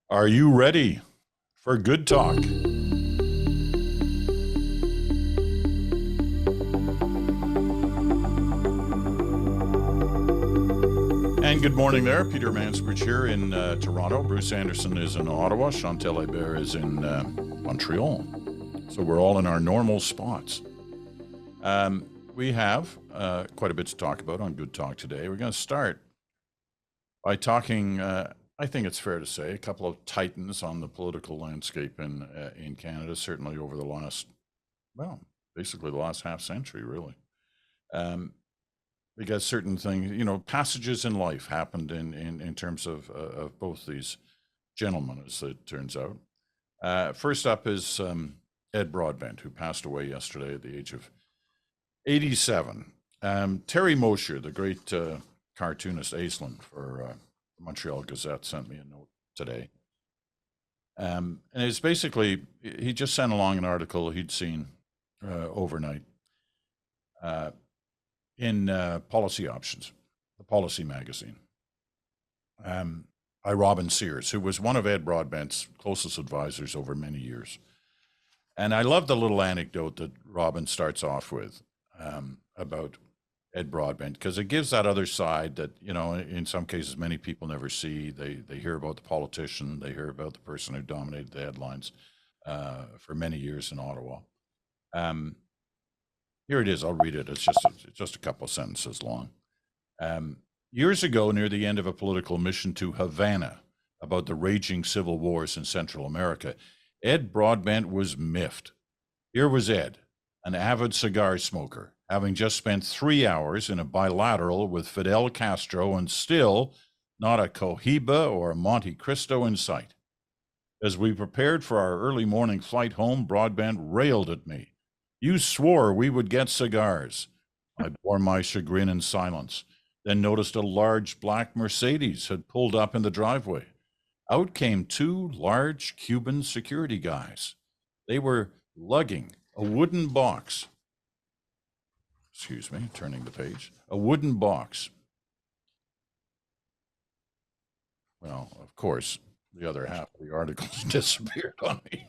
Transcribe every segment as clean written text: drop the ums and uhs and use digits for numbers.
Are you ready for good talk? And good morning there. Peter Mansbridge here in Toronto. Bruce Anderson is in Ottawa. Chantal is in Montreal. So we're all in our normal spots. We have quite a bit to talk about on Good Talk today. We're going to start by talking, I think it's fair to say, a couple of titans on the political landscape in Canada, certainly over the last, well, basically the last half century, really. Because certain things, passages in life happened in terms of both these gentlemen, as it turns out. First up is Ed Broadbent, who passed away yesterday at the age of 87. Terry Mosher, the great cartoonist Aislinn for the Montreal Gazette, sent me a note today. And it's basically, he just sent along an article he'd seen overnight in Policy Options, the policy magazine, by Robin Sears, who was one of Ed Broadbent's closest advisors over many years. And I love the little anecdote that Robin starts off with about Ed Broadbent, because it gives that other side that, in some cases, many people never see. They hear about the politician, they hear about the person who dominated the headlines for many years in Ottawa. Here it is. I'll read it. It's just a couple of sentences long. Years ago, near the end of a political mission to Havana about the raging civil wars in Central America, Ed Broadbent was miffed. Here was Ed, an avid cigar smoker, having just spent 3 hours in a bilateral with Fidel Castro and still not a Cohiba or a Monte Cristo in sight. As we prepared for our early morning flight home, Broadbent railed at me. You swore we would get cigars. I bore my chagrin in silence, then noticed a large black Mercedes had pulled up in the driveway. Out came two large Cuban security guys. They were lugging a wooden box. Excuse me, turning the page. A wooden box. Well, of course, the other half of the article disappeared on me.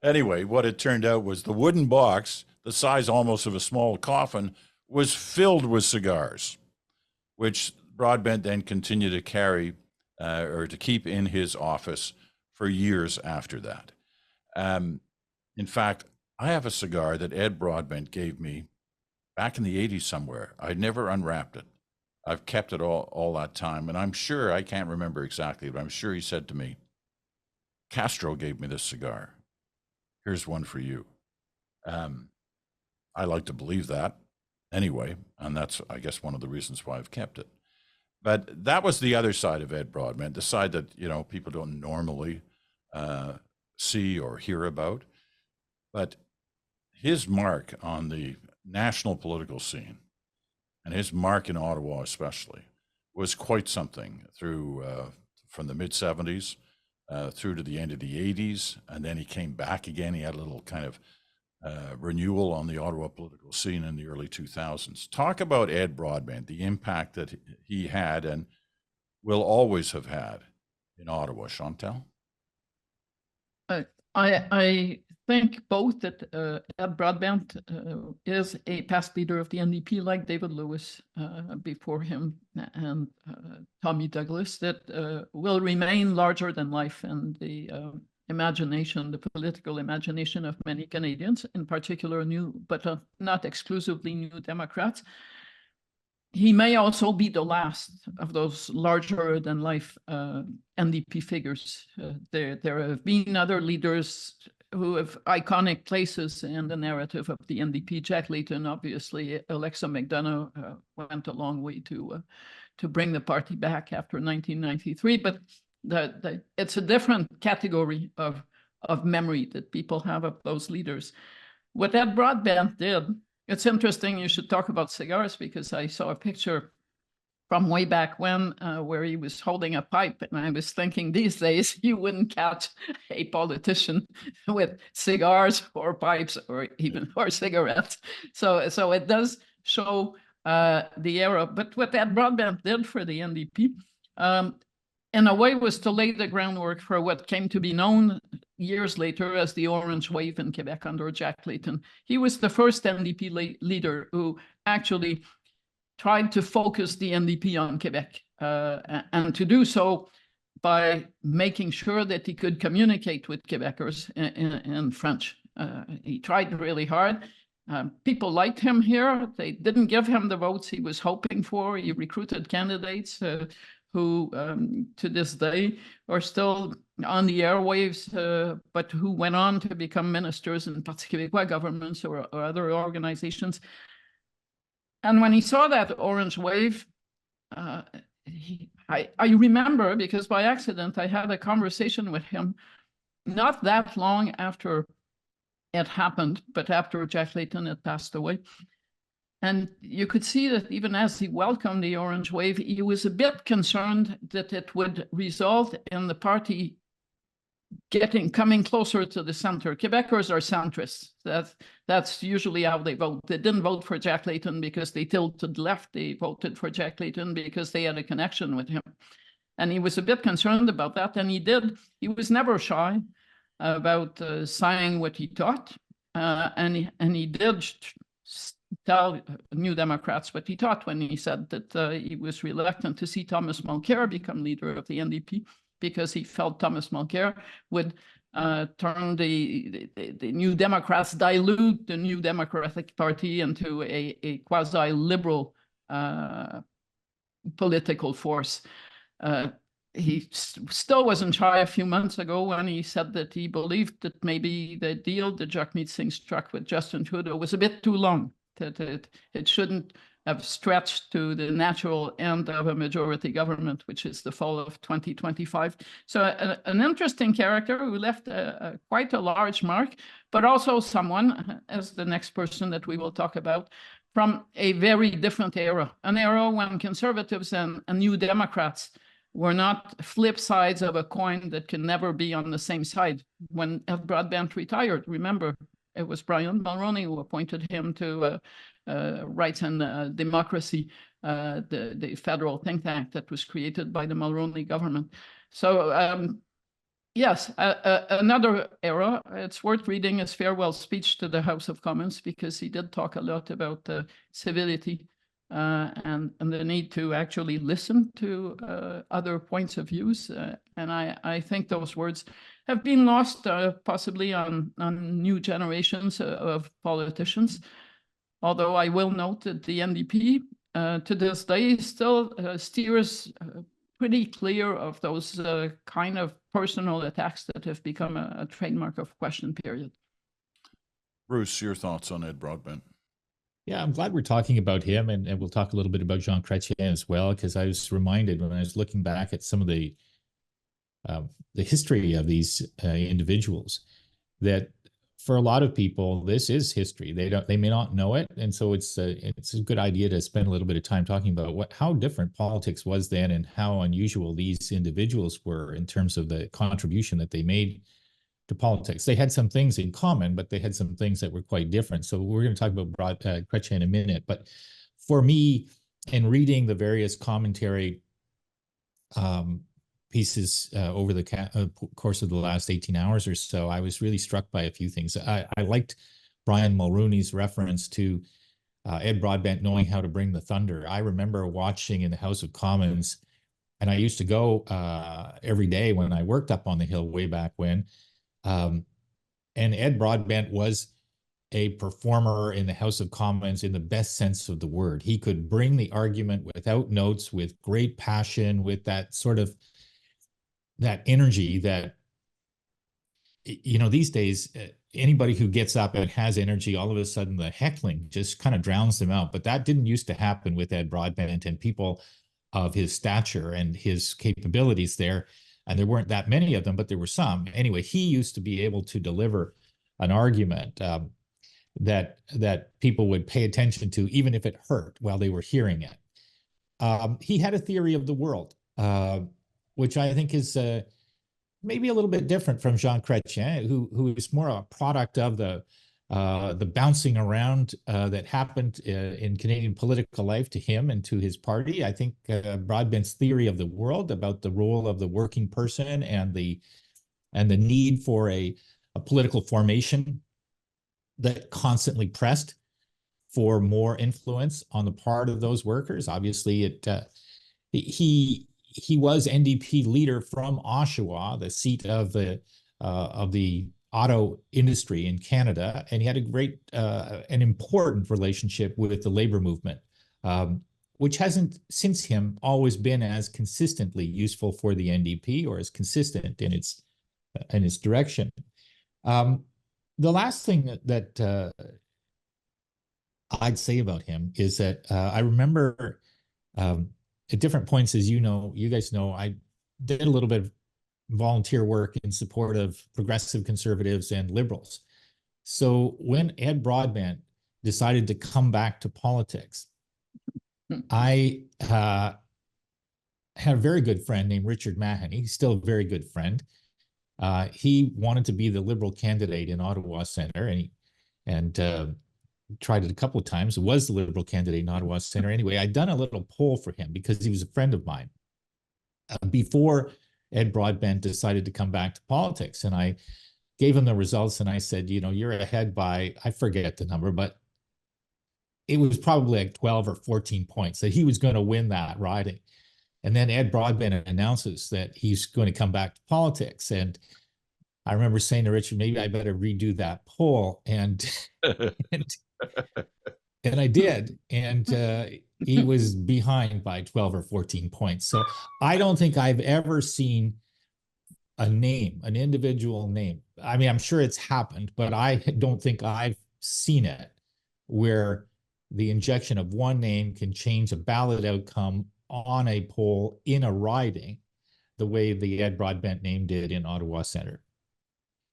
Anyway, what it turned out was the wooden box, the size almost of a small coffin, was filled with cigars, which Broadbent then continued to carry or to keep in his office for years after that. In fact, I have a cigar that Ed Broadbent gave me back in the 80s somewhere. I never unwrapped it. I've kept it all that time, and I'm sure, I can't remember exactly, but I'm sure he said to me, Castro gave me this cigar. Here's one for you. I like to believe that anyway, and that's, I guess, one of the reasons why I've kept it. But that was the other side of Ed Broadbent, the side that, people don't normally see or hear about. But his mark on the national political scene, and his mark in Ottawa especially, was quite something through from the mid-70s through to the end of the 80s, and then he came back again. He had a little kind of renewal on the Ottawa political scene in the early 2000s. Talk about Ed Broadbent, the impact that he had and will always have had in Ottawa. Chantal? I think both that Ed Broadbent is a past leader of the NDP, like David Lewis before him and Tommy Douglas, that will remain larger than life and the imagination, the political imagination of many Canadians, in particular new, but not exclusively New Democrats. He may also be the last of those larger than life NDP figures. There have been other leaders who have iconic places in the narrative of the NDP. Jack Layton, obviously. Alexa McDonough went a long way to bring the party back after 1993. But it's a different category of memory that people have of those leaders. What Ed Broadbent did, it's interesting you should talk about cigars, because I saw a picture from way back when where he was holding a pipe, and I was thinking these days you wouldn't catch a politician with cigars or pipes or even or cigarettes. So it does show the era. But what Ed Broadbent did for the NDP, in a way, was to lay the groundwork for what came to be known years later as the Orange Wave in Quebec under Jack Layton. He was the first NDP leader who actually tried to focus the NDP on Quebec, and to do so by making sure that he could communicate with Quebecers in French. He tried really hard. People liked him here. They didn't give him the votes he was hoping for. He recruited candidates who, to this day, are still on the airwaves, but who went on to become ministers in Parti Québécois governments or other organizations. And when he saw that Orange Wave, I remember, because by accident, I had a conversation with him not that long after it happened, but after Jack Layton had passed away. And you could see that even as he welcomed the Orange Wave, he was a bit concerned that it would result in the party coming closer to the center. Quebecers are centrists. That's usually how they vote. They didn't vote for Jack Layton because they tilted left. They voted for Jack Layton because they had a connection with him. And he was a bit concerned about that. And he was never shy about saying what he thought. And he did tell New Democrats what he thought when he said that he was reluctant to see Thomas Mulcair become leader of the NDP, because he felt Thomas Mulcair would turn the New Democrats, dilute the New Democratic Party into a quasi-liberal political force. He still wasn't shy a few months ago when he said that he believed that maybe the deal that Jacques Singh struck with Justin Trudeau was a bit too long, that it shouldn't have stretched to the natural end of a majority government, which is the fall of 2025. So an interesting character who left quite a large mark, but also someone, as the next person that we will talk about, from a very different era, an era when conservatives and New Democrats were not flip sides of a coin that can never be on the same side. When Ed Broadbent retired, remember, it was Brian Mulroney who appointed him to Rights and Democracy, the federal think tank that was created by the Mulroney government. So yes, another era. It's worth reading his farewell speech to the House of Commons, because he did talk a lot about civility and the need to actually listen to other points of views. And I think those words have been lost possibly on new generations of politicians. Although I will note that the NDP to this day still steers pretty clear of those kind of personal attacks that have become a trademark of Question Period. Bruce, your thoughts on Ed Broadbent? Yeah, I'm glad we're talking about him, and we'll talk a little bit about Jean Chretien as well, because I was reminded when I was looking back at some of the history of these individuals, that for a lot of people, this is history. They may not know it, and so it's a good idea to spend a little bit of time talking about how different politics was then, and how unusual these individuals were in terms of the contribution that they made to politics. They had some things in common, but they had some things that were quite different. So we're going to talk about Chretien in a minute. But for me, in reading the various commentary pieces over the course of the last 18 hours or so, I was really struck by a few things. I liked Brian Mulroney's reference to Ed Broadbent knowing how to bring the thunder. I remember watching in the House of Commons, and I used to go every day when I worked up on the Hill way back when. And Ed Broadbent was a performer in the House of Commons in the best sense of the word. He could bring the argument without notes, with great passion, with that sort of that energy that, you know, these days, anybody who gets up and has energy, all of a sudden the heckling just kind of drowns them out. But that didn't used to happen with Ed Broadbent and people of his stature and his capabilities there. And there weren't that many of them, but there were some. Anyway, he used to be able to deliver an argument that people would pay attention to, even if it hurt while they were hearing it. He had a theory of the world, which I think is maybe a little bit different from Jean Chretien, who is more a product of the the bouncing around that happened in Canadian political life to him and to his party. I think Broadbent's theory of the world about the role of the working person and the need for a political formation that constantly pressed for more influence on the part of those workers. Obviously, he was NDP leader from Oshawa, the seat of the auto industry in Canada, and he had a great, an important relationship with the labor movement, which hasn't since him always been as consistently useful for the NDP or as consistent in its direction. The last thing that I'd say about him is that I remember at different points, as you guys know, I did a little bit of volunteer work in support of progressive conservatives and liberals. So when Ed Broadbent decided to come back to politics, I had a very good friend named Richard Mahoney. He's still a very good friend. He wanted to be the Liberal candidate in Ottawa Centre, and tried it a couple of times. It was the Liberal candidate in Ottawa Centre. Anyway, I'd done a little poll for him because he was a friend of mine before Ed Broadbent decided to come back to politics. And I gave him the results and I said, you're ahead by, I forget the number, but it was probably like 12 or 14 points that he was going to win that riding. And then Ed Broadbent announces that he's going to come back to politics. And I remember saying to Richard, maybe I better redo that poll. And and I did. And he was behind by 12 or 14 points. So I don't think I've ever seen an individual name. I mean, I'm sure it's happened, but I don't think I've seen it where the injection of one name can change a ballot outcome on a poll in a riding the way the Ed Broadbent name did in Ottawa Centre.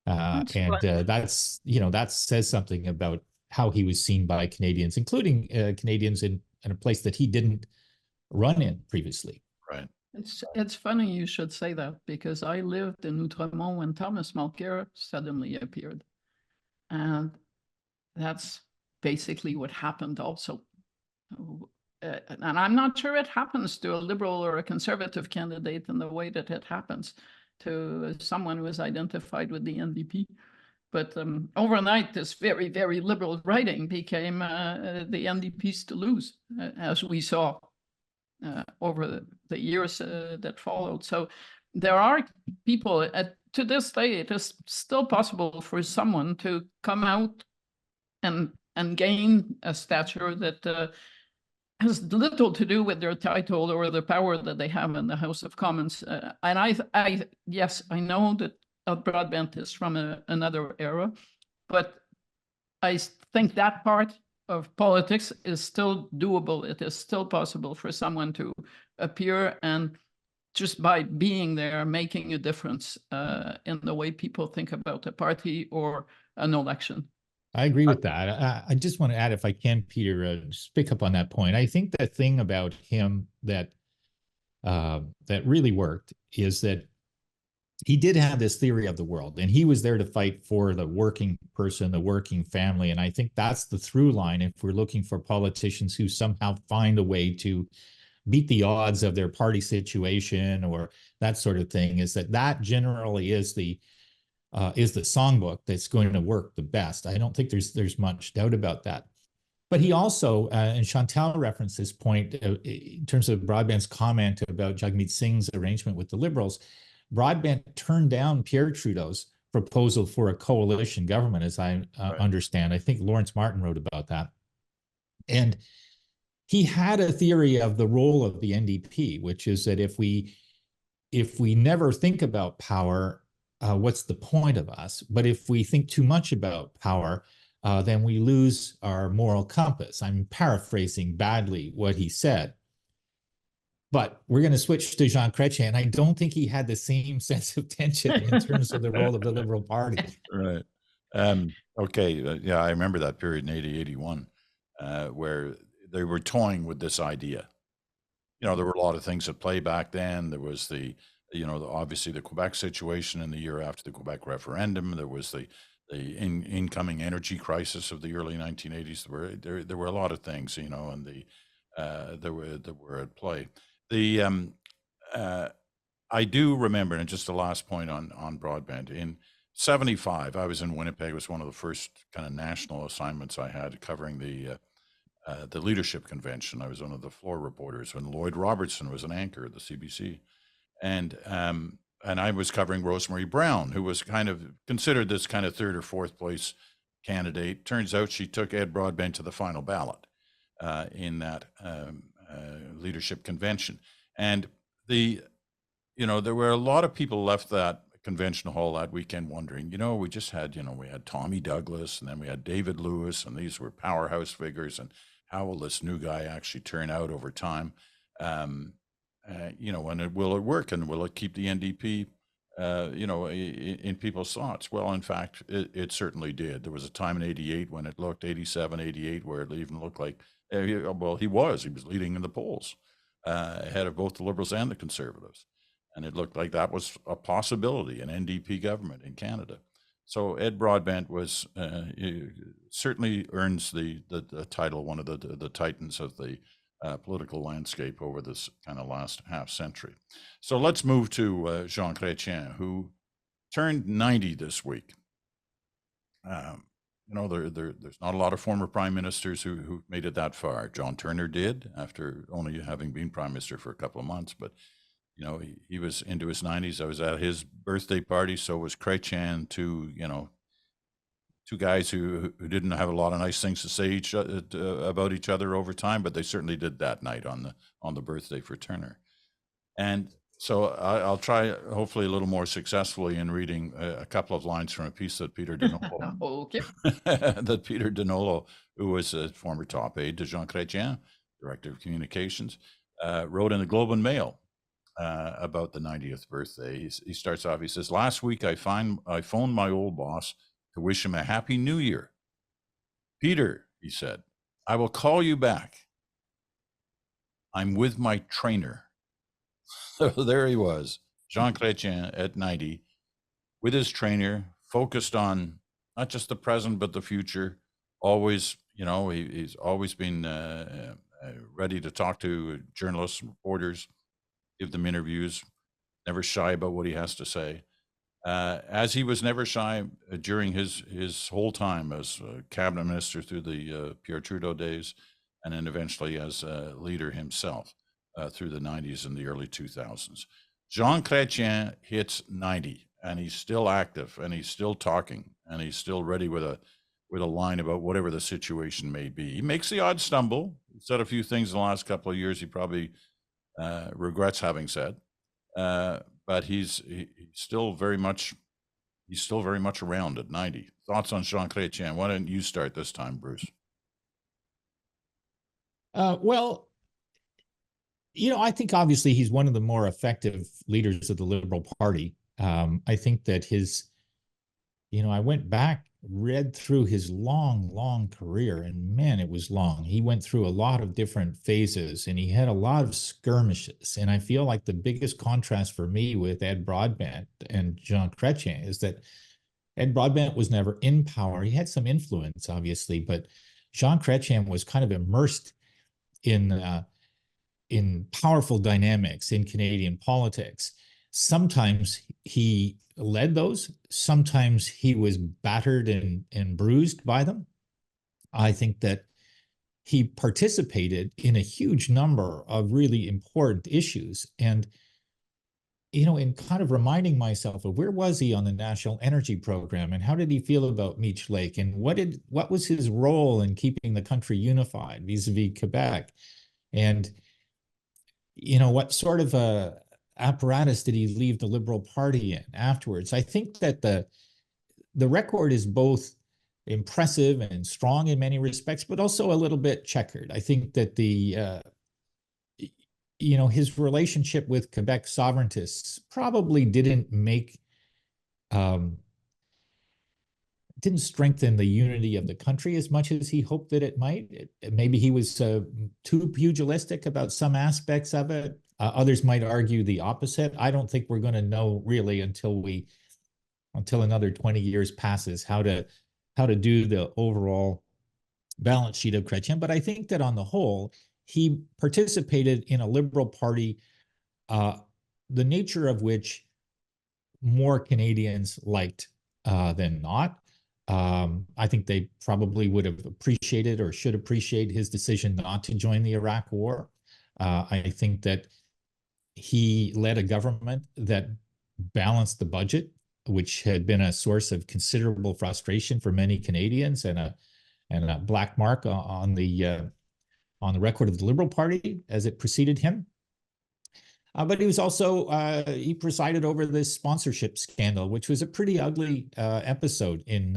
That's, that says something about how he was seen by Canadians, including Canadians in a place that he didn't run in previously. Right. It's funny you should say that, because I lived in Outremont when Thomas Mulcair suddenly appeared. And that's basically what happened also. And I'm not sure it happens to a Liberal or a Conservative candidate in the way that it happens to someone who is identified with the NDP. But overnight, this very, very Liberal riding became the NDP's to lose, as we saw over the years that followed. So there are people, to this day, it is still possible for someone to come out and gain a stature that has little to do with their title or the power that they have in the House of Commons. And yes, I know that Broadbent is from another era, but I think that part of politics is still doable. It is still possible for someone to appear and just by being there, making a difference in the way people think about a party or an election. I agree with that. I just want to add, if I can, Peter, just pick up on that point. I think the thing about him that really worked is that he did have this theory of the world, and he was there to fight for the working person, the working family. And I think that's the through line if we're looking for politicians who somehow find a way to beat the odds of their party situation or that sort of thing, is that generally is the songbook that's going to work the best. I don't think there's much doubt about that. But he also, and Chantal referenced this point in terms of Broadbent's comment about Jagmeet Singh's arrangement with the Liberals. Broadbent turned down Pierre Trudeau's proposal for a coalition government, as I understand. I think Lawrence Martin wrote about that. And he had a theory of the role of the NDP, which is that if we never think about power, what's the point of us? But if we think too much about power, then we lose our moral compass. I'm paraphrasing badly what he said. But we're going to switch to Jean Chretien, and I don't think he had the same sense of tension in terms of the role of the Liberal Party. Right. Okay. Yeah, I remember that period in 81, where they were toying with this idea. There were a lot of things at play back then. There was obviously the Quebec situation in the year after the Quebec referendum. There was the incoming energy crisis of the early 1980s. There were a lot of things, you know, and that were at play. The I do remember, and just the last point on broadband, in '75, I was in Winnipeg. It was one of the first kind of national assignments I had, covering the leadership convention. I was one of the floor reporters when Lloyd Robertson was an anchor at the CBC, and I was covering Rosemary Brown, who was kind of considered this kind of third or fourth place candidate. Turns out she took Ed Broadbent to the final ballot in that leadership convention, and there were a lot of people left that convention hall that weekend wondering, we just had, we had Tommy Douglas, and then we had David Lewis, and these were powerhouse figures, and how will this new guy actually turn out over time? And will it work, and will it keep the NDP, in people's thoughts? Well, in fact, it certainly did. There was a time in '88 when it looked 87, '88, where it even looked like, he was leading in the polls, ahead of both the Liberals and the Conservatives. And it looked like that was a possibility, an NDP government in Canada. So Ed Broadbent was certainly earns the title, one of the titans of the political landscape over this kind of last half century. So let's move to Jean Chretien, who turned 90 this week. There's not a lot of former prime ministers who made it that far. John Turner did, after only having been prime minister for a couple of months, but he was into his 90s. I was at his birthday party, so was Chretien, two guys who didn't have a lot of nice things to say about each other over time, but they certainly did that night on the birthday for Turner. And so I'll try, hopefully a little more successfully, in reading a couple of lines from a piece that Peter Dinolo, Okay. that Peter Dinolo, who was a former top aide to Jean Chretien, director of communications, wrote in the Globe and Mail about the 90th birthday. He starts off, he says, "Last week I phoned my old boss to wish him a happy new year. Peter," he said, "I will call you back. I'm with my trainer." So there he was, Jean Chretien at 90, with his trainer, focused on not just the present, but the future. Always, he's always been ready to talk to journalists, reporters, give them interviews, never shy about what he has to say. As he was never shy during his whole time as cabinet minister through the Pierre Trudeau days, and then eventually as leader himself through the 90s and the early 2000s. Jean Chretien hits 90, and he's still active, and he's still talking, and he's still ready with a line about whatever the situation may be. He makes the odd stumble. He said a few things in the last couple of years he probably regrets having said, but he's still very much around at 90. Thoughts on Jean Chretien? Why don't you start this time, Bruce? Well, I think obviously he's one of the more effective leaders of the Liberal Party. I think that I went back, read through his long career, and man, it was long. He went through a lot of different phases, and he had a lot of skirmishes. And I feel like the biggest contrast for me with Ed Broadbent and Jean Chretien is that Ed Broadbent was never in power. He had some influence, obviously, but Jean Chretien was kind of immersed in powerful dynamics in Canadian politics. Sometimes he led those, sometimes he was battered and bruised by them. I think that he participated in a huge number of really important issues. And, in kind of reminding myself of where was he on the National Energy Program, and how did he feel about Meech Lake, and what was his role in keeping the country unified vis-a-vis Quebec? And, what sort of a apparatus did he leave the Liberal Party in afterwards? I think that the record is both impressive and strong in many respects, but also a little bit checkered. I think that his relationship with Quebec sovereigntists probably didn't strengthen the unity of the country as much as he hoped that it might. Maybe he was too pugilistic about some aspects of it. Others might argue the opposite. I don't think we're going to know really until we until another 20 years passes, how to do the overall balance sheet of Chrétien. But I think that on the whole, he participated in a Liberal Party, the nature of which more Canadians liked than not. I think they probably would have appreciated or should appreciate his decision not to join the Iraq War. I think that he led a government that balanced the budget, which had been a source of considerable frustration for many Canadians and a black mark on the record of the Liberal Party as it preceded him. But he was also, he presided over this sponsorship scandal, which was a pretty ugly episode in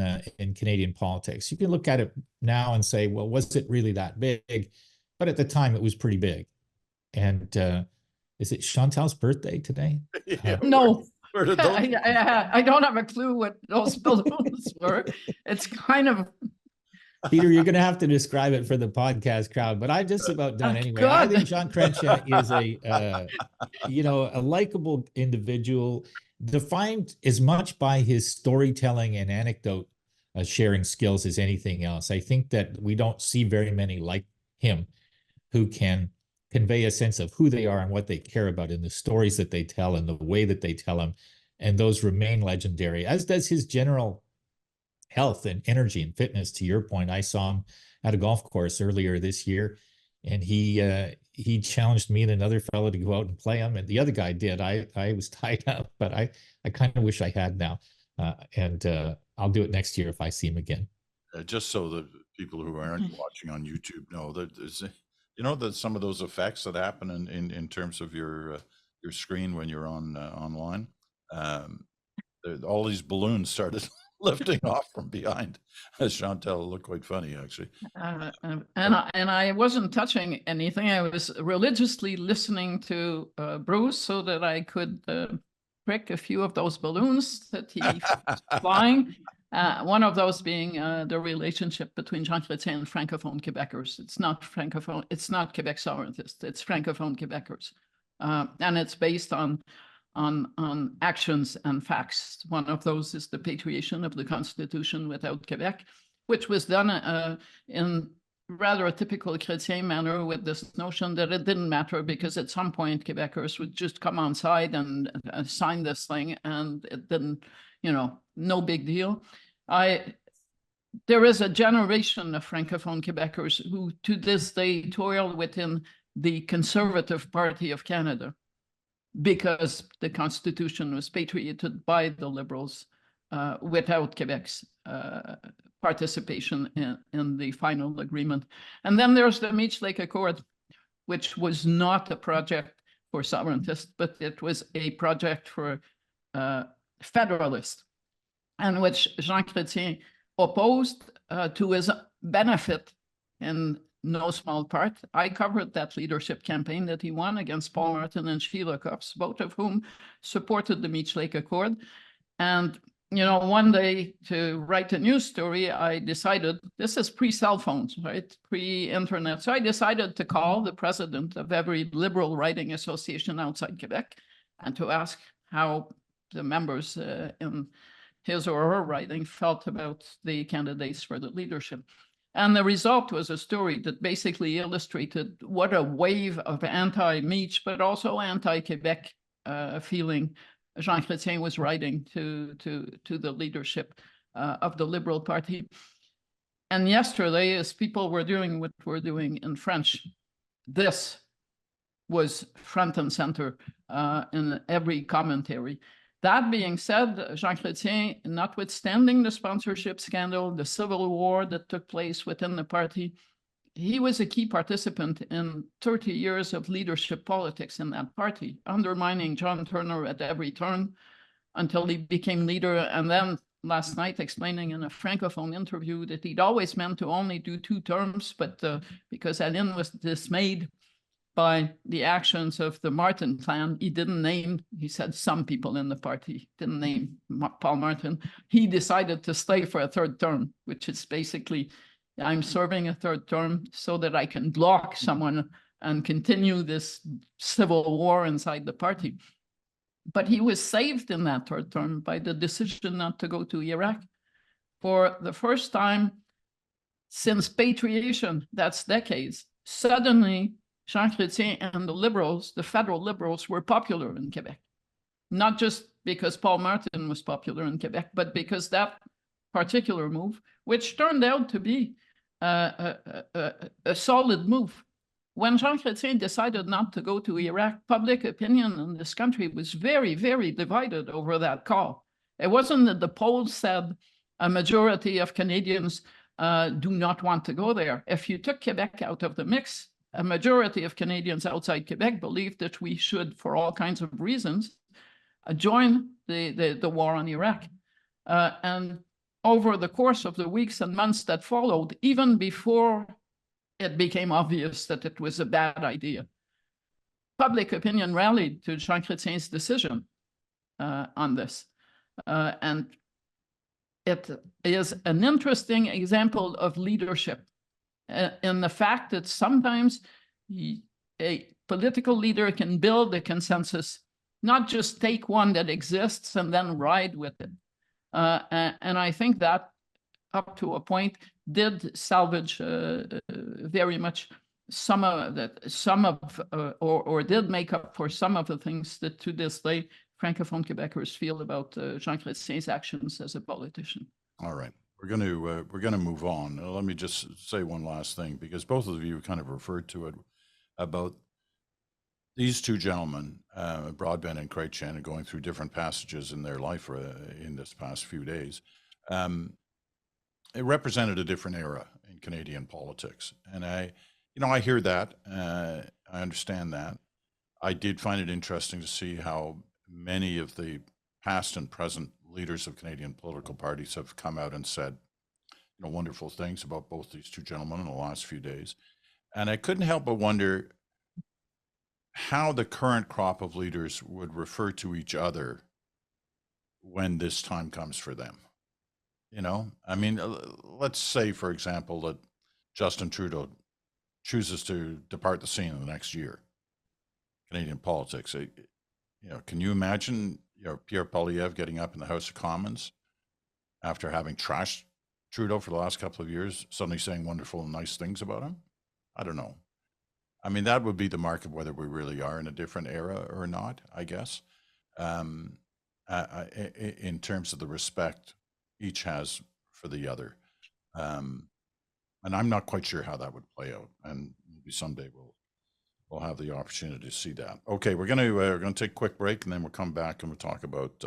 Canadian politics. You can look at it now and say, well, was it really that big? But at the time, it was pretty big. And is it Chantal's birthday today? Yeah, No, where did those? I don't have a clue what those balloons were. It's kind of Peter, you're going to have to describe it for the podcast crowd, but I'm just about done anyway. Good. I think Jean Chretien is a likable individual, defined as much by his storytelling and anecdote sharing skills as anything else. I think that we don't see very many like him who can convey a sense of who they are and what they care about in the stories that they tell and the way that they tell them, and those remain legendary, as does his general health and energy and fitness. To your point, I saw him at a golf course earlier this year, and he challenged me and another fellow to go out and play him, and the other guy did. I was tied up, but I kind of wish I had now, and I'll do it next year if I see him again. Just so the people who aren't watching on YouTube know that there's, that some of those effects that happen in terms of your screen when you're online, all these balloons started lifting off from behind. Chantal looked quite funny, actually. And I wasn't touching anything. I was religiously listening to Bruce so that I could prick a few of those balloons that he was flying. One of those being the relationship between Jean Chrétien and Francophone Quebecers. It's not Francophone, it's not Quebec sovereigntists, it's Francophone Quebecers. And it's based on actions and facts. One of those is the patriation of the Constitution without Quebec, which was done in rather a typical Chrétien manner, with this notion that it didn't matter because at some point Quebecers would just come on side and sign this thing, and it didn't, no big deal. There is a generation of Francophone Quebecers who to this day toil within the Conservative Party of Canada, because the Constitution was patriated by the Liberals without Quebec's participation in the final agreement. And then there's the Meech Lake Accord, which was not a project for sovereigntists, but it was a project for federalists, and which Jean Chrétien opposed to his benefit in no small part. I covered that leadership campaign that he won against Paul Martin and Sheila Cuffs, both of whom supported the Meech Lake Accord. And, one day to write a news story, I decided, this is pre-cell phones, right? Pre-internet. So I decided to call the president of every Liberal writing association outside Quebec and to ask how the members in his or her writing felt about the candidates for the leadership. And the result was a story that basically illustrated what a wave of anti-Meech, but also anti-Quebec feeling Jean Chrétien was writing to the leadership of the Liberal Party. And yesterday, as people were doing what we're doing in French, this was front and center in every commentary. That being said, Jean Chrétien, notwithstanding the sponsorship scandal, the civil war that took place within the party, he was a key participant in 30 years of leadership politics in that party, undermining John Turner at every turn until he became leader. And then last night explaining in a Francophone interview that he'd always meant to only do 2 terms, but because Aline was dismayed by the actions of the Martin clan, he didn't name, he said some people in the party, didn't name Paul Martin. He decided to stay for a 3rd term, which is basically, I'm serving a 3rd term so that I can block someone and continue this civil war inside the party. But he was saved in that third term by the decision not to go to Iraq. For the first time since patriation, that's decades, suddenly Jean Chretien and the Liberals, the federal Liberals, were popular in Quebec. Not just because Paul Martin was popular in Quebec, but because that particular move, which turned out to be a solid move. When Jean Chretien decided not to go to Iraq, public opinion in this country was very, very divided over that call. It wasn't that the polls said a majority of Canadians do not want to go there. If you took Quebec out of the mix, a majority of Canadians outside Quebec believed that we should, for all kinds of reasons, join the war on Iraq. And over the course of the weeks and months that followed, even before it became obvious that it was a bad idea, public opinion rallied to Jean Chretien's decision on this. And it is an interesting example of leadership in the fact that sometimes a political leader can build a consensus, not just take one that exists and then ride with it. And I think that up to a point did salvage very much some of or did make up for some of the things that to this day Francophone Quebecers feel about Jean Chretien's actions as a politician. All right, we're going to move on. Let me just say one last thing, because both of you kind of referred to it about these two gentlemen, Broadbent and Chretien, going through different passages in their life in this past few days. It represented a different era in Canadian politics, and I hear that. I understand that. I did find it interesting to see how many of the past and present leaders of Canadian political parties have come out and said, wonderful things about both these two gentlemen in the last few days. And I couldn't help but wonder how the current crop of leaders would refer to each other when this time comes for them. I mean, let's say, for example, that Justin Trudeau chooses to depart the scene in the next year. Canadian politics, can you imagine Pierre Poilievre getting up in the House of Commons after having trashed Trudeau for the last couple of years, suddenly saying wonderful and nice things about him? I don't know. I mean, that would be the mark of whether we really are in a different era or not, I guess, in terms of the respect each has for the other. And I'm not quite sure how that would play out. And maybe someday we'll have the opportunity to see that. Okay, we're going to take a quick break, and then we'll come back and we'll talk about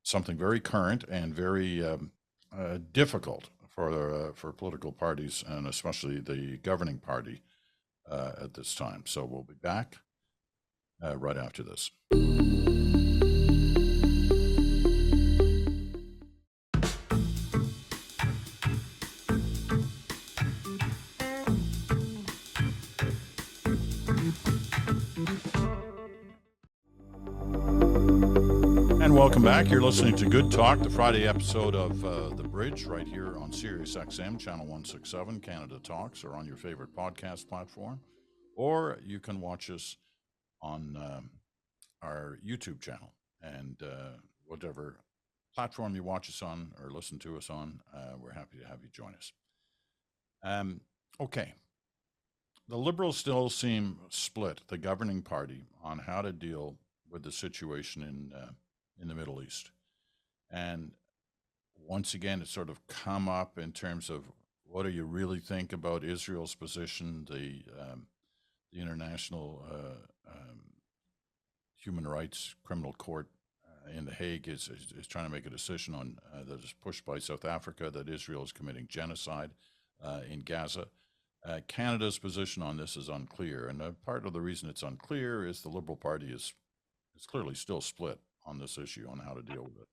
something very current and very difficult for political parties, and especially the governing party at this time. So we'll be back right after this. And welcome back. You're listening to Good Talk, the Friday episode of The Bridge, right here on Sirius XM, Channel 167, Canada Talks, or on your favorite podcast platform. Or you can watch us on our YouTube channel. And whatever platform you watch us on or listen to us on, we're happy to have you join us. Okay. The Liberals still seem split, the governing party, on how to deal with the situation in the Middle East. And once again, it's sort of come up in terms of what do you really think about Israel's position? The International Human Rights Criminal Court in The Hague is trying to make a decision on that is pushed by South Africa that Israel is committing genocide in Gaza. Canada's position on this is unclear, and part of the reason it's unclear is the Liberal Party is clearly still split on this issue on how to deal with it.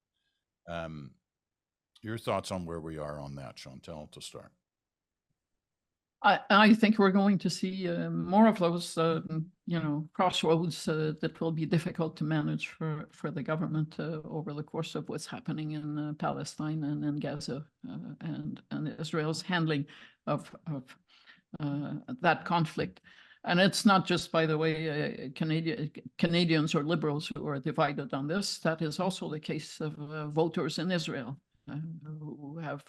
Your thoughts on where we are on that, Chantal, to start? I think we're going to see more of those, crossroads that will be difficult to manage for the government over the course of what's happening in Palestine and in Gaza and Israel's handling of that conflict. And it's not just, by the way, Canadians or liberals who are divided on this. That is also the case of voters in Israel who have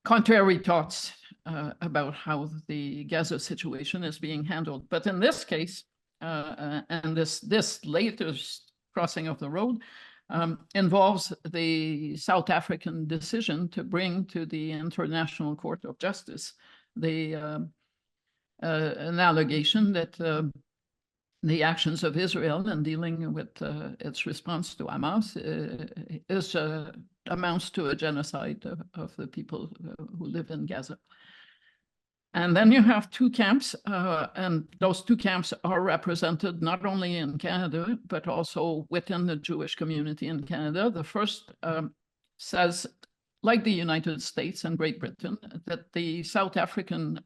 contrary thoughts about how the Gaza situation is being handled. But in this case, and this latest crossing of the road involves the South African decision to bring to the International Court of Justice an allegation that the actions of Israel in dealing with its response to Hamas amounts to a genocide of the people who live in Gaza. And then you have two camps, and those two camps are represented not only in Canada, but also within the Jewish community in Canada. The first says, like the United States and Great Britain, that the South African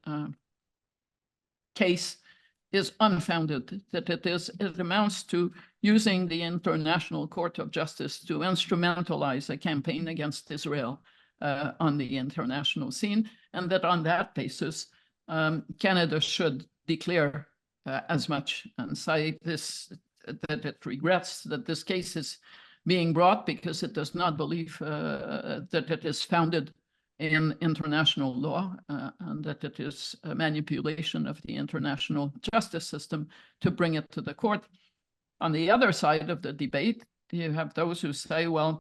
case is unfounded, that it amounts to using the International Court of Justice to instrumentalize a campaign against Israel on the international scene, and that on that basis, Canada should declare as much and say that it regrets that this case is being brought because it does not believe that it is founded in international law and that it is a manipulation of the international justice system to bring it to the court. On the other side of the debate, you have those who say, well,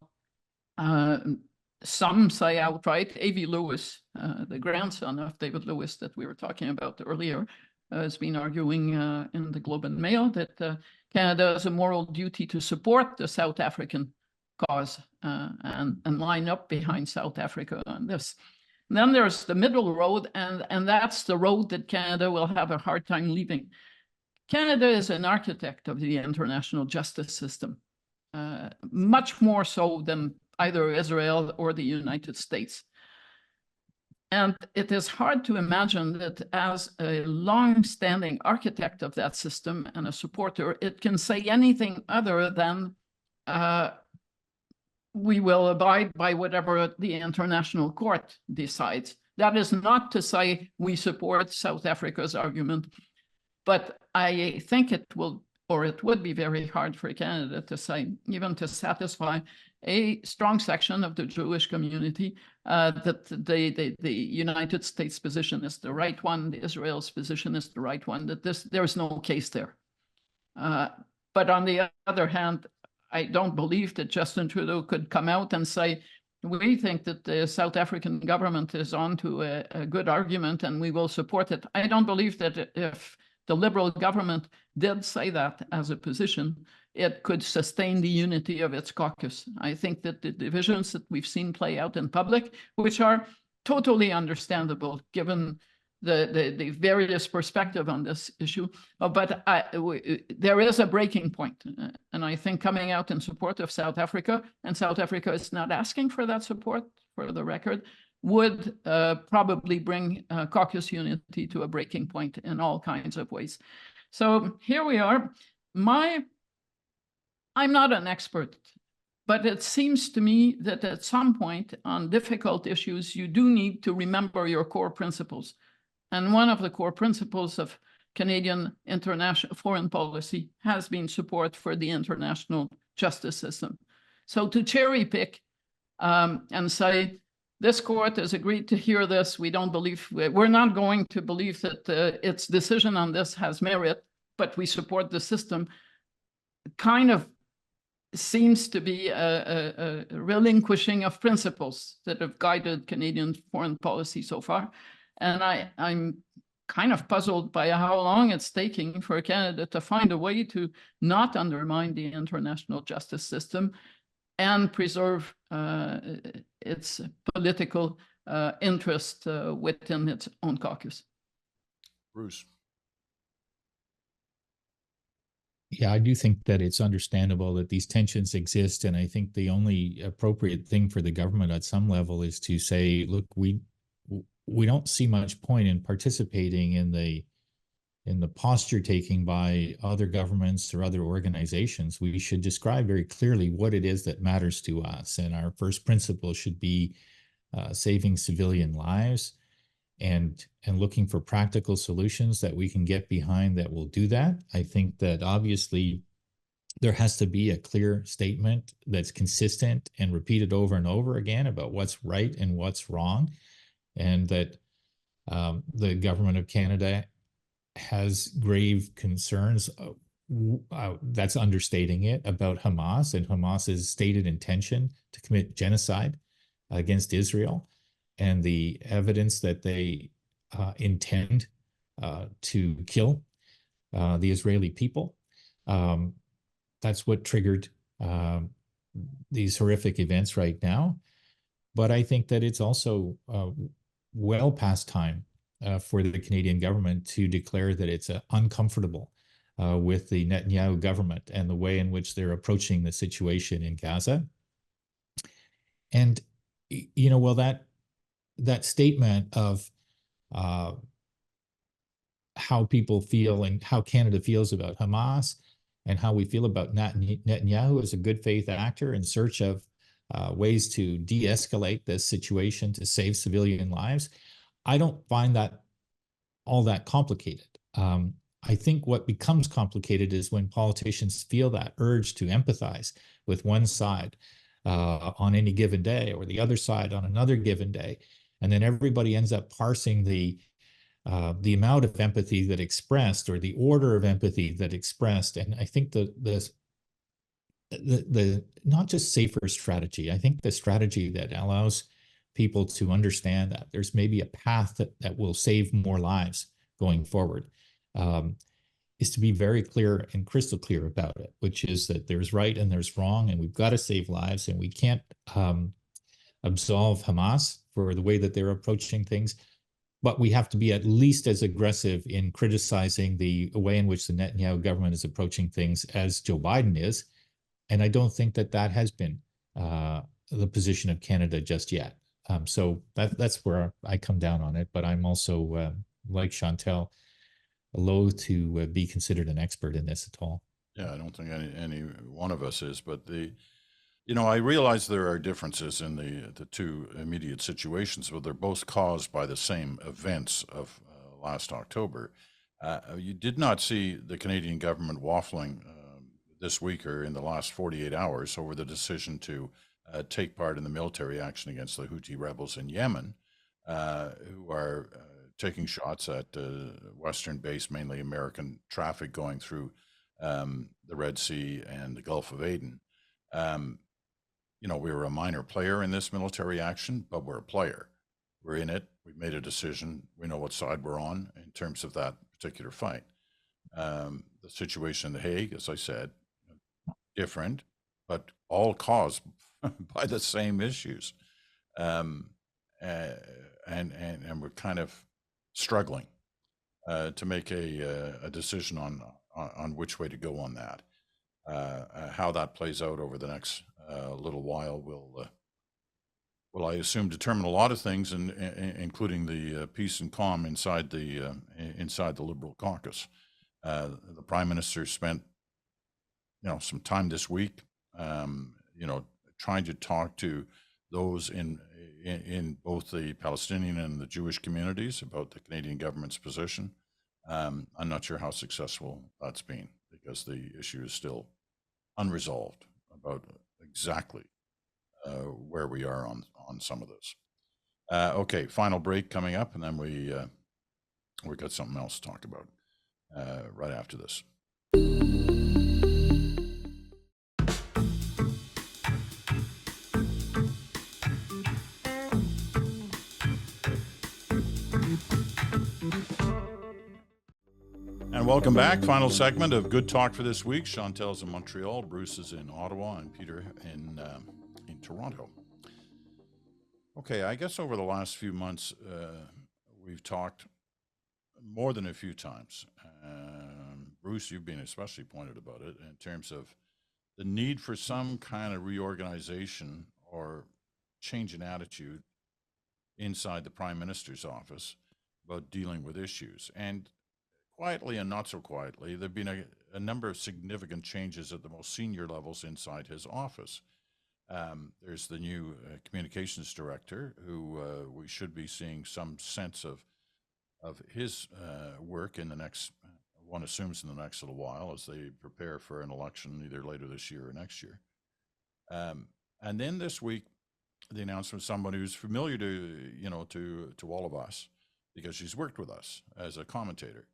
some say outright, A.V. Lewis, the grandson of David Lewis that we were talking about earlier, has been arguing in the Globe and Mail that Canada has a moral duty to support the South African cause and line up behind South Africa on this. And then there's the middle road, and that's the road that Canada will have a hard time leaving. Canada is an architect of the international justice system, much more so than either Israel or the United States. And it is hard to imagine that as a long-standing architect of that system and a supporter, it can say anything other than we will abide by whatever the international court decides. That is not to say we support South Africa's argument, but I think it will, or it would be very hard for Canada to say, even to satisfy a strong section of the Jewish community, that the United States position is the right one, Israel's position is the right one, that there's no case there. But on the other hand, I don't believe that Justin Trudeau could come out and say, we think that the South African government is on to a good argument and we will support it. I don't believe that if the Liberal government did say that as a position, it could sustain the unity of its caucus. I think that the divisions that we've seen play out in public, which are totally understandable given the various perspective on this issue, but there is a breaking point. And I think coming out in support of South Africa, and South Africa is not asking for that support, for the record, would probably bring caucus unity to a breaking point in all kinds of ways. So here we are. I'm not an expert, but it seems to me that at some point on difficult issues, you do need to remember your core principles. And one of the core principles of Canadian international foreign policy has been support for the international justice system. So to cherry pick and say, this court has agreed to hear this, we're not going to believe that its decision on this has merit, but we support the system, kind of seems to be a relinquishing of principles that have guided Canadian foreign policy so far. And I'm kind of puzzled by how long it's taking for Canada to find a way to not undermine the international justice system and preserve its political interest within its own caucus. Bruce. Yeah, I do think that it's understandable that these tensions exist. And I think the only appropriate thing for the government at some level is to say, look, we don't see much point in participating in the posture taking by other governments or other organizations. We should describe very clearly what it is that matters to us. And our first principle should be saving civilian lives. and looking for practical solutions that we can get behind that will do that. I think that obviously there has to be a clear statement that's consistent and repeated over and over again about what's right and what's wrong, and that the government of Canada has grave concerns, that's understating it, about Hamas and Hamas's stated intention to commit genocide against Israel, and the evidence that they intend to kill the Israeli people. That's what triggered these horrific events right now. But I think that it's also well past time for the Canadian government to declare that it's uncomfortable with the Netanyahu government and the way in which they're approaching the situation in Gaza. And, you know, well, that statement of how people feel and how Canada feels about Hamas and how we feel about Netanyahu as a good faith actor in search of ways to de-escalate this situation to save civilian lives, I don't find that all that complicated. I think what becomes complicated is when politicians feel that urge to empathize with one side on any given day or the other side on another given day, and then everybody ends up parsing the amount of empathy that expressed or the order of empathy that expressed. And I think the not just safer strategy, I think the strategy that allows people to understand that there's maybe a path that will save more lives going forward, is to be very clear and crystal clear about it, which is that there's right and there's wrong, and we've got to save lives, and we can't absolve Hamas for the way that they're approaching things. But we have to be at least as aggressive in criticizing the way in which the Netanyahu government is approaching things as Joe Biden is. And I don't think that has been the position of Canada just yet. So that's where I come down on it. But I'm also, like Chantal, loath to be considered an expert in this at all. Yeah, I don't think any one of us is, but I realize there are differences in the two immediate situations, but they're both caused by the same events of last October. You did not see the Canadian government waffling this week or in the last 48 hours over the decision to take part in the military action against the Houthi rebels in Yemen, who are taking shots at Western-based, mainly American traffic going through the Red Sea and the Gulf of Aden. We were a minor player in this military action, but we're a player. We're in it. We've made a decision. We know what side we're on in terms of that particular fight. The situation in The Hague, as I said, different, but all caused by the same issues. And we're kind of struggling to make a decision on which way to go on that. How that plays out over the next little while will, I assume, determine a lot of things, including the peace and calm inside the Liberal caucus. The Prime Minister spent, some time this week, trying to talk to those in both the Palestinian and the Jewish communities about the Canadian government's position. I'm not sure how successful that's been, because the issue is still unresolved about exactly where we are on some of this. Okay, final break coming up, and then we got something else to talk about right after this. And welcome back. Final segment of Good Talk for this week. Chantal's in Montreal, Bruce is in Ottawa, and Peter in Toronto. Okay, I guess over the last few months, we've talked more than a few times. Bruce, you've been especially pointed about it in terms of the need for some kind of reorganization or change in attitude inside the Prime Minister's office about dealing with issues. And quietly and not so quietly, there have been a number of significant changes at the most senior levels inside his office. There's the new communications director, who we should be seeing some sense of of his work in the next, one assumes in the next little while, as they prepare for an election either later this year or next year. And then this week, the announcement of someone who's familiar to all of us, because she's worked with us as a commentator,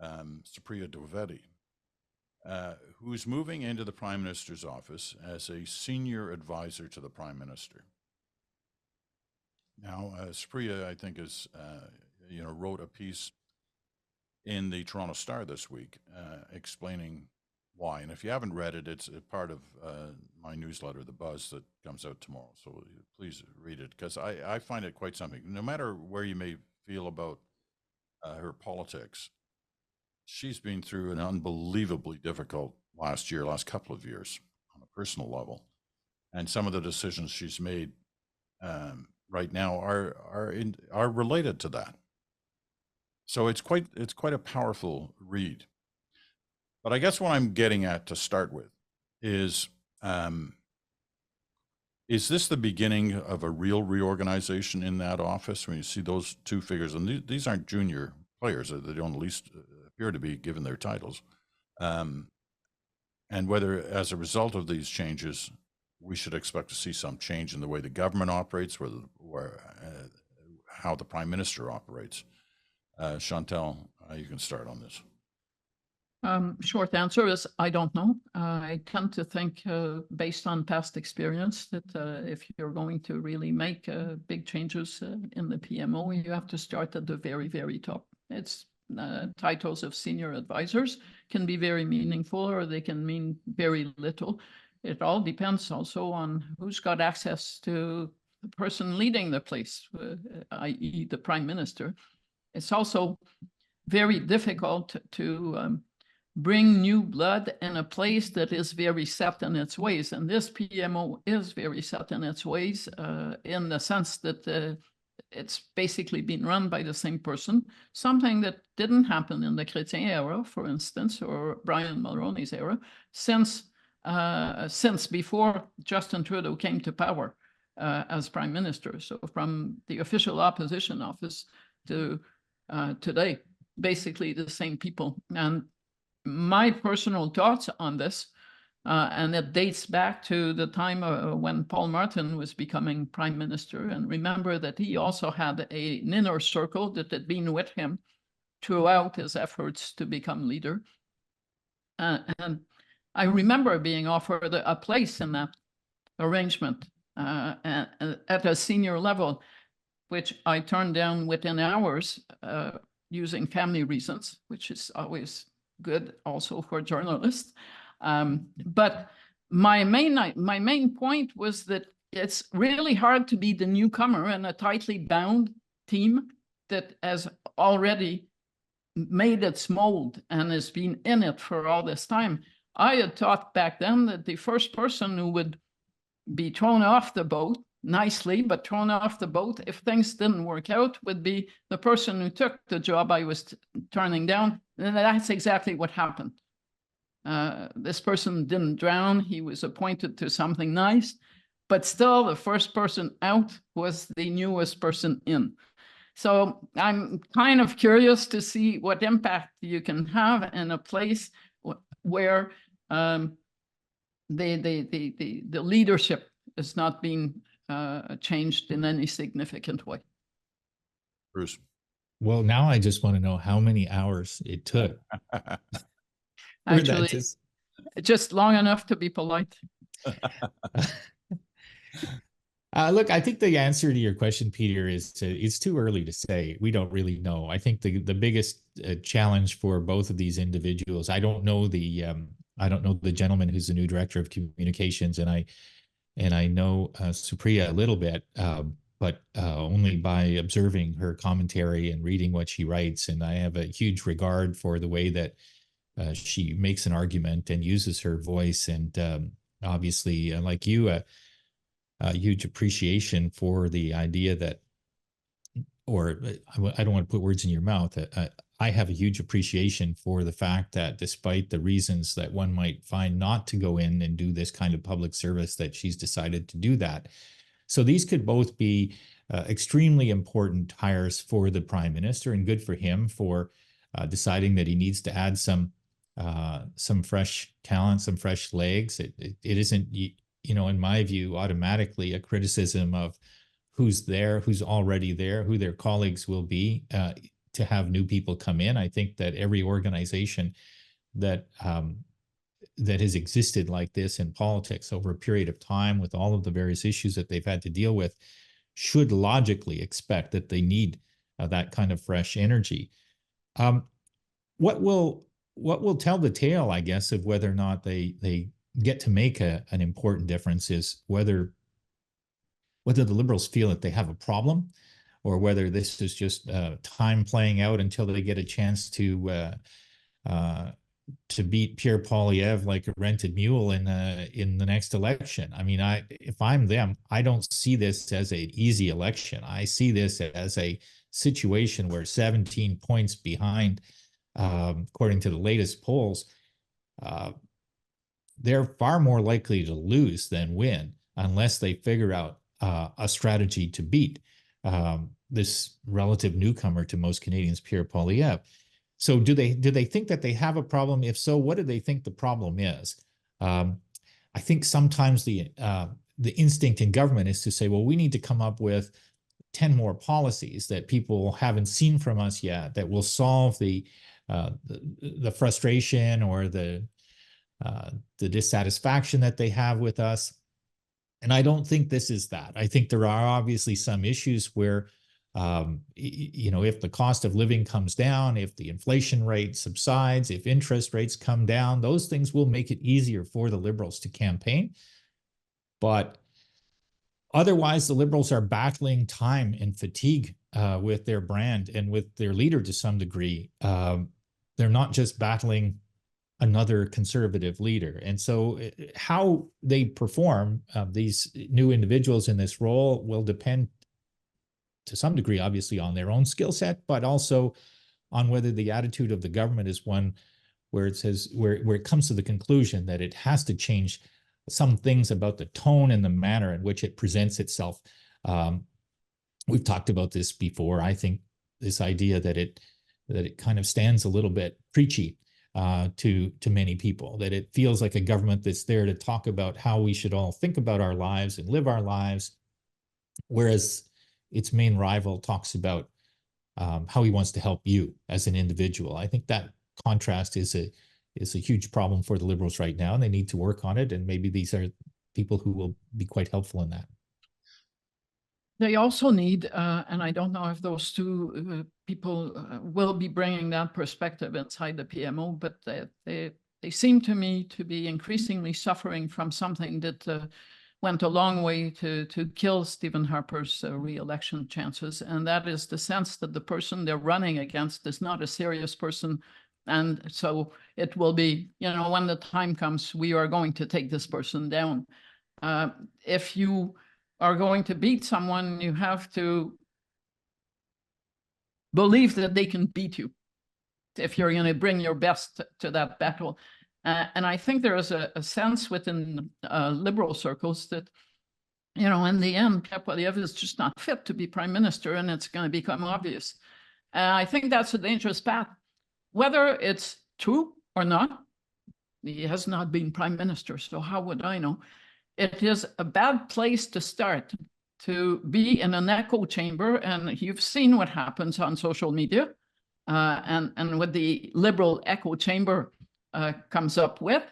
Supriya Dwivedi, who's moving into the Prime Minister's office as a senior advisor to the Prime Minister. Now, Supriya, I think, is wrote a piece in the Toronto Star this week explaining why. And if you haven't read it, it's a part of my newsletter, The Buzz, that comes out tomorrow. So please read it, because I find it quite something. No matter where you may feel about her politics, she's been through an unbelievably difficult last couple of years on a personal level. And some of the decisions she's made right now are related to that. So it's quite a powerful read. But I guess what I'm getting at to start with is this the beginning of a real reorganization in that office? When you see those two figures, and these aren't junior players, they don't at least appear to be, given their titles, and whether as a result of these changes, we should expect to see some change in the way the government operates, or how the Prime Minister operates. Chantal, you can start on this. Short answer is I don't know. I tend to think, based on past experience, that if you're going to really make big changes in the PMO, you have to start at the very, very top. It's titles of senior advisors can be very meaningful, or they can mean very little. It all depends also on who's got access to the person leading the place, i.e. the Prime Minister. It's also very difficult to bring new blood in a place that is very set in its ways. And this PMO is very set in its ways, in the sense that it's basically been run by the same person, something that didn't happen in the Chretien era, for instance, or Brian Mulroney's era, since before Justin Trudeau came to power as Prime Minister. So from the official opposition office to today, basically the same people. And my personal thoughts on this, and it dates back to the time when Paul Martin was becoming Prime Minister. And remember that he also had an inner circle that had been with him throughout his efforts to become leader. And I remember being offered a place in that arrangement at a senior level, which I turned down within hours, using family reasons, which is always good also for journalists. But my main point was that it's really hard to be the newcomer in a tightly bound team that has already made its mold and has been in it for all this time. I had thought back then that the first person who would be thrown off the boat, nicely, but thrown off the boat if things didn't work out, would be the person who took the job I was turning down. And that's exactly what happened. This person didn't drown. He was appointed to something nice, but still the first person out was the newest person in. So I'm kind of curious to see what impact you can have in a place where the leadership is not being changed in any significant way. Bruce. Well, now I just want to know how many hours it took. Actually, just long enough to be polite. Look, I think the answer to your question, Peter, is it's too early to say. We don't really know. I think the biggest challenge for both of these individuals, I don't know the gentleman who's the new director of communications, and I know Supriya a little bit, but only by observing her commentary and reading what she writes. And I have a huge regard for the way that she makes an argument and uses her voice. And obviously, like you, a huge appreciation for the idea that, or I don't want to put words in your mouth. I have a huge appreciation for the fact that despite the reasons that one might find not to go in and do this kind of public service, that she's decided to do that. So these could both be extremely important hires for the prime minister, and good for him for deciding that he needs to add some fresh talent, some fresh legs. It isn't, you know, in my view, automatically a criticism of who's there, who's already there, who their colleagues will be to have new people come in. I think that every organization that that has existed like this in politics over a period of time, with all of the various issues that they've had to deal with, should logically expect that they need that kind of fresh energy. What will tell the tale, I guess, of whether or not they get to make an important difference is whether the Liberals feel that they have a problem, or whether this is just time playing out until they get a chance to beat Pierre Poilievre like a rented mule in the next election. I mean, if I'm them, I don't see this as an easy election. I see this as a situation where 17 points behind, according to the latest polls, they're far more likely to lose than win unless they figure out a strategy to beat this relative newcomer to most Canadians, Pierre Poilievre. So do they think that they have a problem? If so, what do they think the problem is? I think sometimes the instinct in government is to say, well, we need to come up with 10 more policies that people haven't seen from us yet that will solve the frustration or the dissatisfaction that they have with us. And I don't think this is that. I think there are obviously some issues where, you know, if the cost of living comes down, if the inflation rate subsides, if interest rates come down, those things will make it easier for the Liberals to campaign. But otherwise, the Liberals are battling time and fatigue with their brand and with their leader to some degree. They're not just battling another conservative leader. And so how they perform, these new individuals in this role, will depend to some degree, obviously, on their own skill set, but also on whether the attitude of the government is one where it says, where it comes to the conclusion that it has to change some things about the tone and the manner in which it presents itself. We've talked about this before. I think this idea that it kind of stands a little bit preachy to many people, that it feels like a government that's there to talk about how we should all think about our lives and live our lives, whereas its main rival talks about how he wants to help you as an individual. I think that contrast is a huge problem for the Liberals right now, and they need to work on it. And maybe these are people who will be quite helpful in that. They also need, and I don't know if those two people will be bringing that perspective inside the PMO, but they seem to me to be increasingly suffering from something that went a long way to kill Stephen Harper's re-election chances. And that is the sense that the person they're running against is not a serious person. And so it will be, you know, when the time comes, we are going to take this person down. If you are going to beat someone, you have to believe that they can beat you if you're going to bring your best to that battle. And I think there is a sense within Liberal circles that, you know, in the end, Pierre Poilievre is just not fit to be prime minister, and it's going to become obvious. I think that's a dangerous path. Whether it's true or not, he has not been prime minister, so how would I know? It is a bad place to start, to be in an echo chamber, and you've seen what happens on social media, and what the Liberal echo chamber comes up with,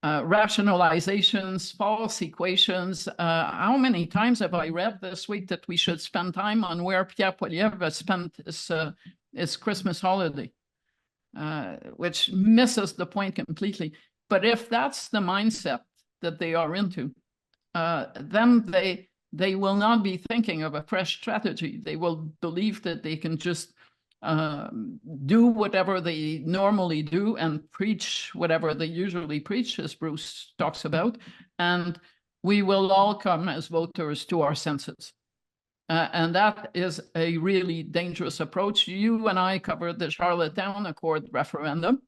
rationalizations, false equations. How many times have I read this week that we should spend time on where Pierre Poilievre spent his Christmas holiday, which misses the point completely. But if that's the mindset that they are into, then they will not be thinking of a fresh strategy. They will believe that they can just do whatever they normally do and preach whatever they usually preach, as Bruce talks about, and we will all come as voters to our senses. And that is a really dangerous approach. You and I covered the Charlottetown Accord referendum.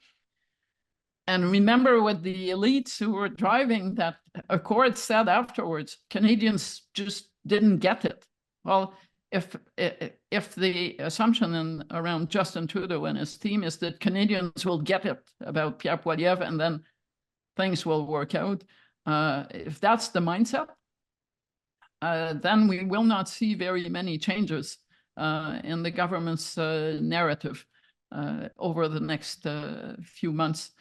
And remember what the elites who were driving that accord said afterwards. Canadians just didn't get it. Well, if the assumption around Justin Trudeau and his team is that Canadians will get it about Pierre Poilievre and then things will work out, if that's the mindset, then we will not see very many changes in the government's narrative over the next few months.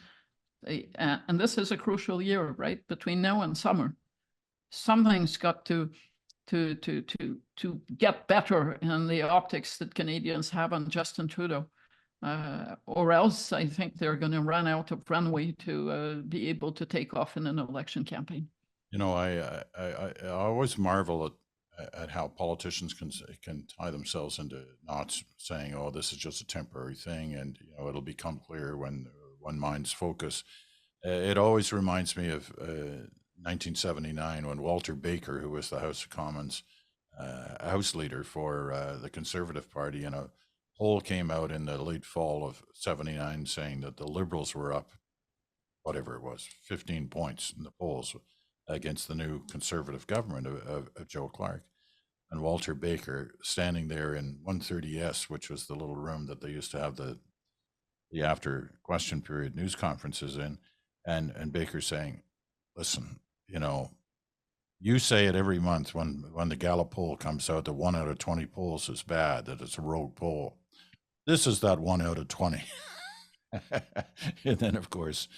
And this is a crucial year, right? Between now and summer, something's got to get better in the optics that Canadians have on Justin Trudeau, or else I think they're going to run out of runway to be able to take off in an election campaign. You know, I always marvel at how politicians can tie themselves into knots, saying, "Oh, this is just a temporary thing, and you know it'll become clear when minds focus." It always reminds me of 1979 when Walter Baker, who was the House of Commons House leader for the Conservative Party, and a poll came out in the late fall of '79 saying that the Liberals were up, whatever it was, 15 points in the polls against the new Conservative government of Joe Clark. And Walter Baker standing there in 130S, which was the little room that they used to have the after question period news conferences in, and Baker saying, "Listen, you know, you say it every month when the Gallup poll comes out that 1 out of 20 polls is bad, that it's a rogue poll. This is that 1 out of 20. And then, of course,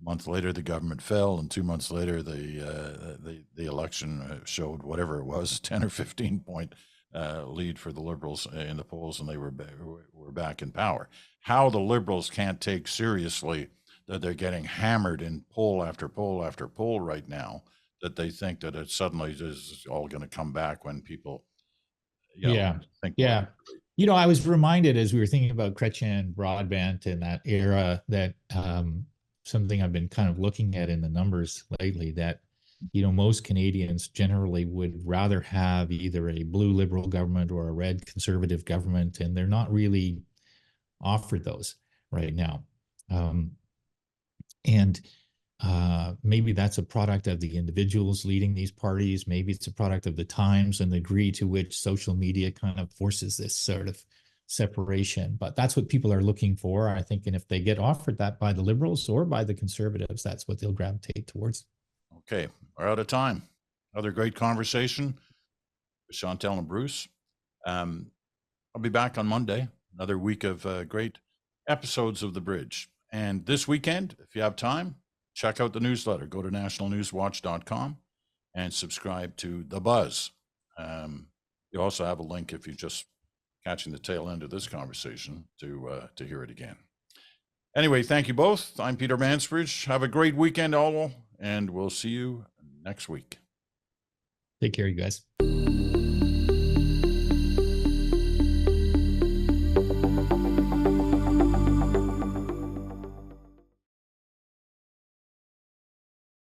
a month later, the government fell, and 2 months later, the election showed whatever it was, 10 or 15 point lead for the Liberals in the polls, and they were back in power. How the Liberals can't take seriously that they're getting hammered in poll after poll after poll right now, that they think that it suddenly is all going to come back when people, you know, think. Yeah. You know, I was reminded as we were thinking about Chretien broadband in that era that something I've been kind of looking at in the numbers lately, that, you know, most Canadians generally would rather have either a blue Liberal government or a red Conservative government, and they're not really offered those right now. And maybe that's a product of the individuals leading these parties. Maybe it's a product of the times and the degree to which social media kind of forces this sort of separation. But that's what people are looking for, I think. And if they get offered that by the Liberals or by the Conservatives, that's what they'll gravitate towards. Okay, we're out of time. Another great conversation with Chantal and Bruce. I'll be back on Monday. Another week of great episodes of The Bridge. And this weekend, if you have time, check out the newsletter. Go to nationalnewswatch.com and subscribe to The Buzz. You also have a link if you're just catching the tail end of this conversation to hear it again. Anyway, thank you both. I'm Peter Mansbridge. Have a great weekend, all, and we'll see you next week. Take care, you guys.